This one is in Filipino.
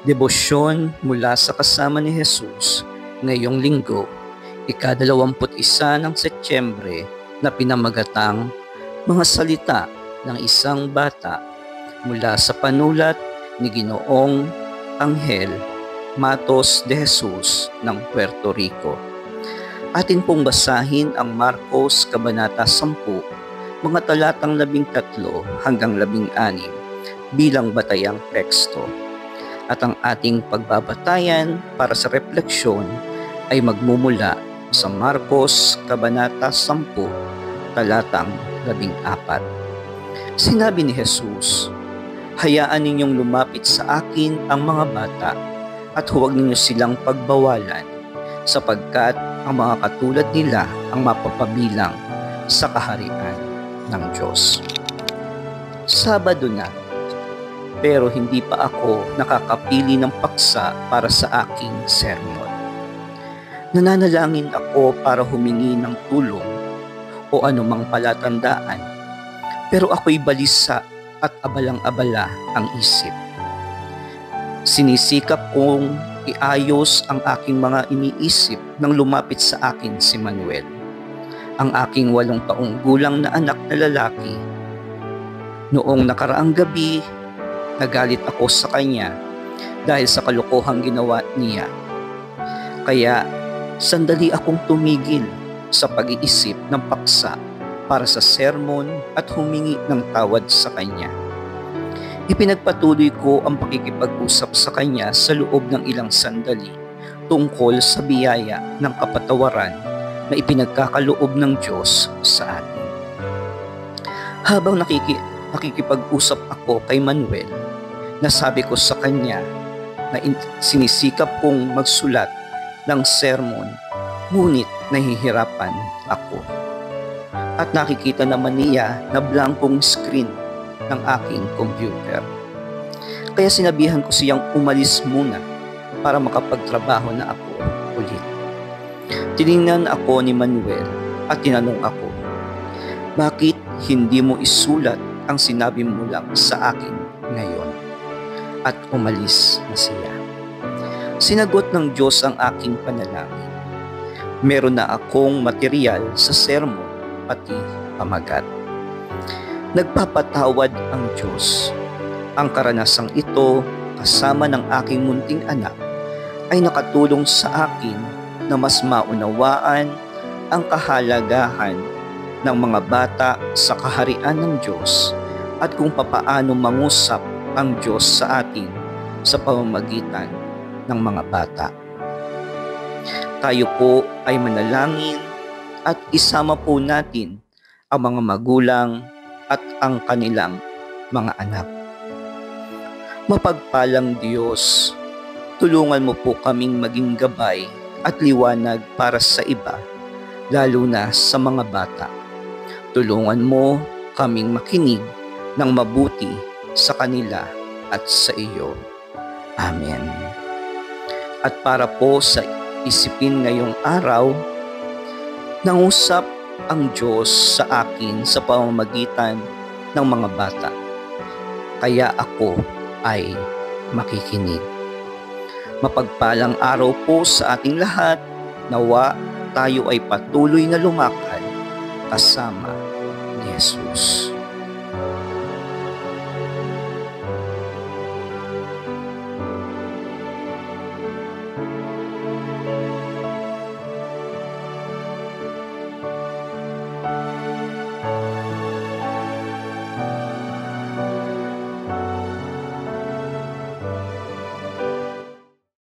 Debosyon mula sa kasama ni Jesus ngayong linggo, ika-21 ng Setyembre na pinamagatang Mga Salita ng Isang Bata mula sa panulat ni Ginoong Anghel Matos de Jesus ng Puerto Rico. Atin pong basahin ang Marcos Kabanata 10, mga talatang 13 hanggang 16 bilang batayang teksto. At ang ating pagbabatayan para sa refleksyon ay magmumula sa Marcos Kabanata 10, talatang 14. Sinabi ni Jesus, "Hayaan ninyong lumapit sa akin ang mga bata at huwag ninyo silang pagbawalan, sapagkat ang mga katulad nila ang mapapabilang sa kaharian ng Diyos." Sabado na, pero hindi pa ako nakakapili ng paksa para sa aking sermon. Nananalangin ako para humingi ng tulong o anumang palatandaan, pero ako'y balisa at abalang-abala ang isip. Sinisikap kong iayos ang aking mga iniisip nang lumapit sa akin si Manuel, ang aking 8 taong gulang na anak na lalaki. Noong nakaraang gabi, nagalit ako sa kanya dahil sa kalokohang ginawa niya. Kaya sandali akong tumigil sa pag-iisip ng paksa para sa sermon at humingi ng tawad sa kanya. Ipinagpatuloy ko ang pakikipag-usap sa kanya sa loob ng ilang sandali tungkol sa biyaya ng kapatawaran na ipinagkakaloob ng Diyos sa atin. Habang nakikipag-usap ako kay Manuel, nasabi ko sa kanya na sinisikap kong magsulat ng sermon, ngunit nahihirapan ako. At nakikita naman niya na blankong screen ng aking computer. Kaya sinabihan ko siyang umalis muna para makapagtrabaho na ako ulit. Tiningnan ako ni Manuel at tinanong ako, "Bakit hindi mo isulat ang sinabi mo lang sa akin ngayon?" At umalis na siya. Sinagot ng Diyos ang aking panalangin. Meron na akong material sa sermon, pati pamagat. Nagpapatawad ang Diyos. Ang karanasang ito, kasama ng aking munting anak, ay nakatulong sa akin na mas maunawaan ang kahalagahan ng mga bata sa kaharian ng Diyos at kung papaano mangusap ang Diyos sa atin sa pamamagitan ng mga bata. Tayo po ay manalangin at isama po natin ang mga magulang at ang kanilang mga anak. Mapagpalang Diyos, tulungan mo po kaming maging gabay at liwanag para sa iba, lalo na sa mga bata. Tulungan mo kaming makinig ng mabuti sa kanila at sa iyo. Amen. At para po sa isipin ngayong araw, nangusap ang Diyos sa akin sa pamamagitan ng mga bata. Kaya ako ay makikinig. Mapagpalang araw po sa ating lahat. Nawa tayo ay patuloy na lumakad kasama ni Jesus.